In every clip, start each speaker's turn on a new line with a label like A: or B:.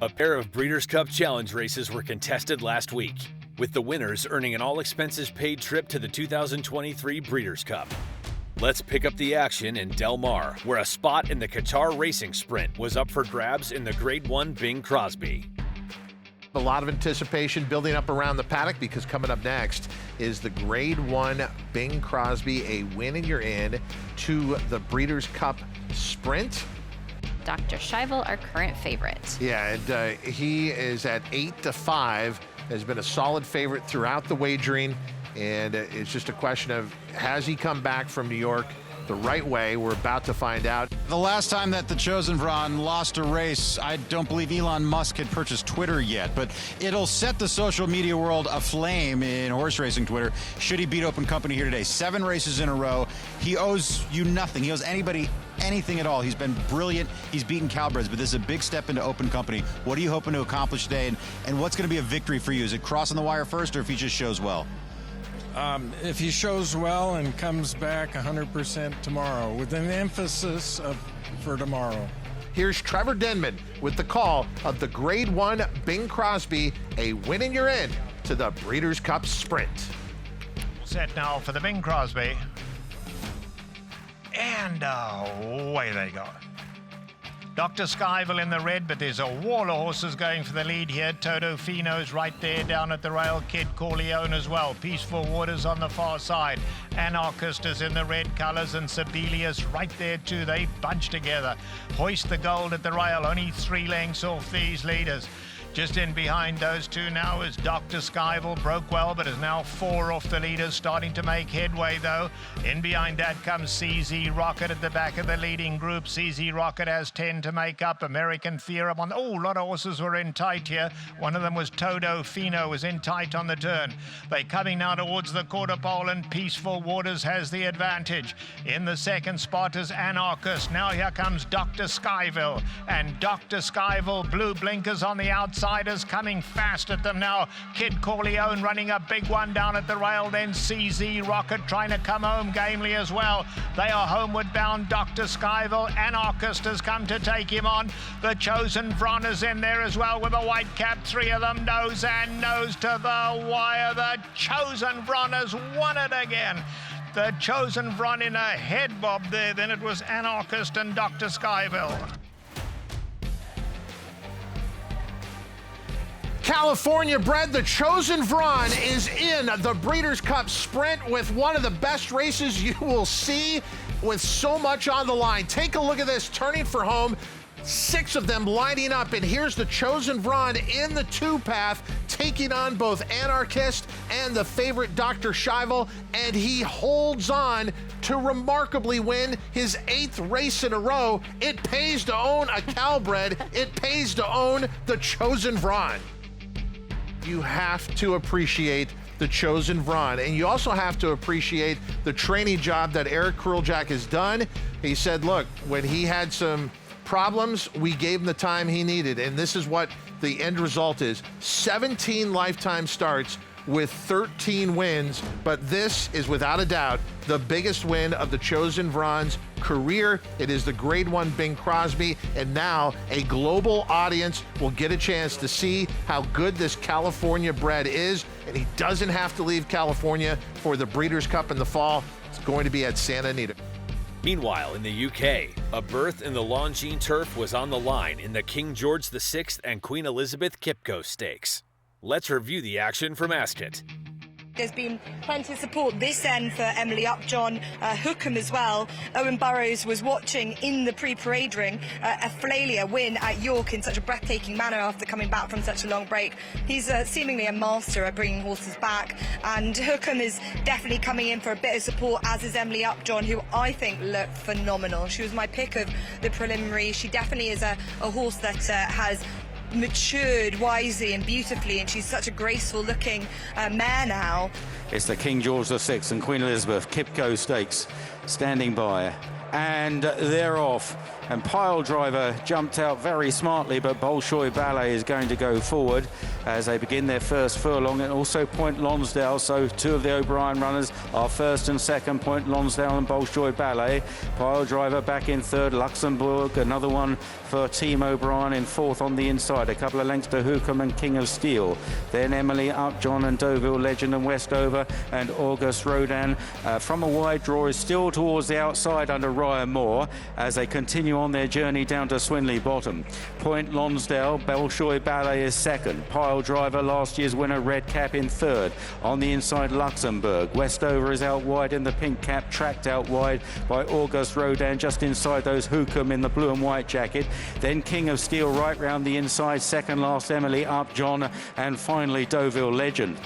A: A pair of Breeders' Cup Challenge races were contested last week, with the winners earning an all-expenses-paid trip to the 2023 Breeders' Cup. Let's pick up the action in Del Mar, where a spot in the Qatar Racing Sprint was up for grabs in the Grade 1 Bing Crosby.
B: A lot of anticipation building up around the paddock because coming up next is the Grade 1 Bing Crosby, a win and you're in to the Breeders' Cup Sprint.
C: Dr. Scheibel, our current favorite.
B: Yeah, and he is at 8-5, has been a solid favorite throughout the wagering, and it's just a question of, has he come back from New York the right way? We're about to find out.
D: The last time that the Chosen Vron lost a race, I don't believe Elon Musk had purchased Twitter yet, but it'll set the social media world aflame in horse racing Twitter should he beat Open Company here today. 7 races in a row. He owes you nothing. He owes anybody anything at all. He's been brilliant. He's beaten Cowbreds, but this is a big step into Open Company. What are you hoping to accomplish today, and what's going to be a victory for you? Is it crossing the wire first, or if he just shows well?
E: If he shows well and comes back 100% tomorrow, with an emphasis for tomorrow.
B: Here's Trevor Denman with the call of the Grade 1 Bing Crosby, a win and you're in to the Breeders' Cup Sprint.
F: Set now for the Bing Crosby. And away they go. Dr. Scheibel in the red, but there's a wall of horses going for the lead here. Todo Fino's right there down at the rail. Kid Corleone as well. Peaceful Waters on the far side. Anarchist is in the red colours, and Sibelius right there too. They bunch together. Hoist the Gold at the rail. Only 3 lengths off these leaders. Just in behind those two now is Dr. Scheibel. Broke well, but is now 4 off the leaders, starting to make headway though. In behind that comes CZ Rocket at the back of the leading group. CZ Rocket has 10 to make up. American Theorem on. Oh, a lot of horses were in tight here. One of them was Todo Fino, was in tight on the turn. They're coming now towards the quarter pole, and Peaceful Waters has the advantage. In the second spot is Anarchist. Now here comes Dr. Scheibel, and Dr. Scheibel, blue blinkers on the outside. Outsiders coming fast at them now. Kid Corleone running a big one down at the rail. Then CZ Rocket trying to come home gamely as well. They are homeward bound. Dr. Scheibel. Anarchist has come to take him on. The Chosen Vron is in there as well with a white cap. 3 of them nose and nose to the wire. The Chosen Vron has won it again. The Chosen Vron in a head bob there. Then it was Anarchist and Dr. Scheibel.
B: California bred, the Chosen Vron is in the Breeders' Cup Sprint with one of the best races you will see, with so much on the line. Take a look at this, turning for home. 6 of them lining up, and here's the Chosen Vron in the 2-path, taking on both Anarchist and the favorite Dr. Scheibel, and he holds on to remarkably win his 8th race in a row. It pays to own a Cowbred. It pays to own the Chosen Vron. You have to appreciate the Chosen Vron, and you also have to appreciate the training job that Eric Kruljak has done. He said, look, when he had some problems, we gave him the time he needed, and this is what the end result is. 17 lifetime starts with 13 wins, but this is without a doubt the biggest win of the Chosen Vron's career. It is the Grade 1 Bing Crosby, and now a global audience will get a chance to see how good this California bred is, and he doesn't have to leave California for the Breeders' Cup in the fall. It's going to be at Santa Anita.
A: Meanwhile, in the UK, a berth in the Longines Turf was on the line in the King George VI and Queen Elizabeth QIPCO Stakes. Let's review the action from Ascot.
G: There's been plenty of support this end for Emily Upjohn, Hookham as well. Owen Burrows was watching in the pre-parade ring a Flalia win at York in such a breathtaking manner after coming back from such a long break. He's seemingly a master at bringing horses back, and Hookham is definitely coming in for a bit of support, as is Emily Upjohn, who I think looked phenomenal. She was my pick of the preliminary. She definitely is a horse that has matured wisely and beautifully, and she's such a graceful looking mare now.
H: It's the King George VI and Queen Elizabeth QIPCO Stakes standing by.
D: and they're off. And Pile Driver jumped out very smartly, but Bolshoi Ballet is going to go forward as they begin their first furlong, and also Point Lonsdale. So two of the O'Brien runners are first and second, Point Lonsdale and Bolshoi Ballet. Pile Driver back in third, Luxembourg, another one for Team O'Brien in fourth on the inside. A couple of lengths to Hookham and King of Steel. Then Emily Upjohn and Deauville Legend and Westover and August Rodin. From a wide draw is still towards the outside under Ryan Moore as they continue on their journey down to Swinley Bottom. Point Lonsdale, Bolshoi Ballet is second. Pile Driver, last year's winner, Red Cap in third. On the inside, Luxembourg. Westover is out wide in the pink cap, tracked out wide by August Rodin, just inside those Hookham in the blue and white jacket. Then King of Steel right round the inside, second last Emily Upjohn, and finally Deauville Legend.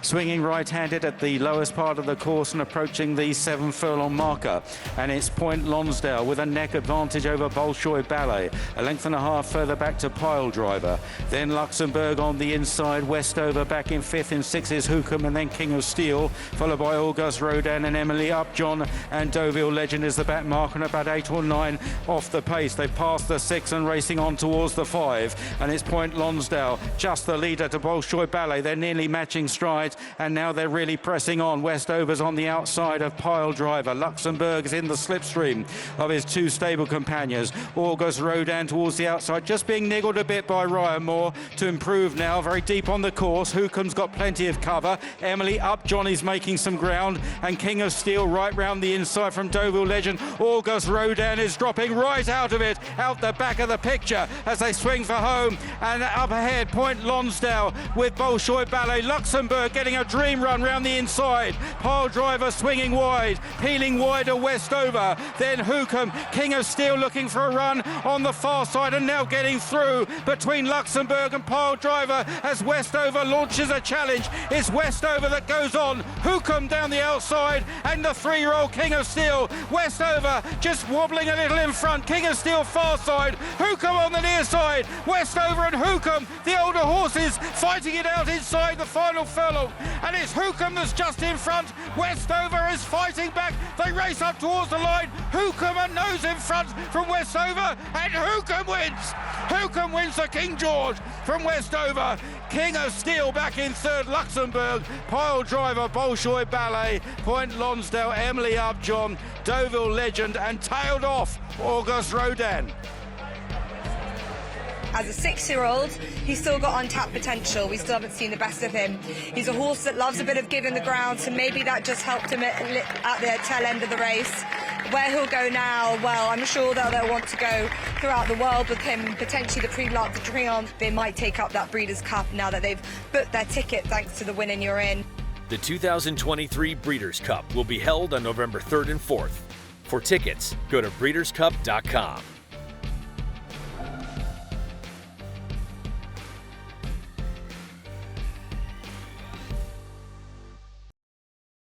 D: Swinging right-handed at the lowest part of the course and approaching the 7 furlong marker. And it's Point Lonsdale with a neck advantage over Bolshoi Ballet. A length and a half further back to Pile Driver. Then Luxembourg on the inside. Westover back in fifth. In sixth is Hookham, and then King of Steel, followed by August Rodin and Emily Upjohn. And Deauville Legend is the back mark, and about 8 or 9 off the pace. They've passed the 6 and racing on towards the 5. And it's Point Lonsdale, just the leader to Bolshoi Ballet. They're nearly matching strides, and now they're really pressing on. Westover's on the outside of Pile Driver. Luxembourg is in the slipstream of his two stable companions. August Rodin towards the outside, just being niggled a bit by Ryan Moore to improve now, very deep on the course. Hookham's got plenty of cover. Emily Upjohn is making some ground, and King of Steel right round the inside from Deauville Legend. August Rodin is dropping right out of it, out the back of the picture as they swing for home. And up ahead, Point Lonsdale with Bolshoi Ballet. Luxembourg getting a dream run round the inside. Pile Driver swinging wide, peeling wide to Westover. Then Hookham, King of Steel looking for a run on the far side, and now getting through between Luxembourg and Pile Driver as Westover launches a challenge. It's Westover that goes on. Hookham down the outside, and the 3-year-old King of Steel. Westover just wobbling a little in front. King of Steel far side. Hookham on the near side. Westover and Hookham, the older horses, fighting it out inside the final furlong. And it's Hookham that's just in front. Westover is fighting back. They race up towards the line. Hookham a nose in front from Westover, and Hookham wins. Hookham wins the King George from Westover. King of Steel back in third, Luxembourg. Pile Driver, Bolshoi Ballet. Point Lonsdale, Emily Upjohn, Deauville Legend, and tailed off August Rodin.
G: As a 6-year-old, he's still got untapped potential. We still haven't seen the best of him. He's a horse that loves a bit of give in the ground, so maybe that just helped him at the tail end of the race. Where he'll go now, well, I'm sure that they'll want to go throughout the world with him, potentially the Prix de Triomphe. They might take up that Breeders' Cup now that they've booked their ticket thanks to the win in You're In.
A: The 2023 Breeders' Cup will be held on November 3rd and 4th. For tickets, go to breederscup.com.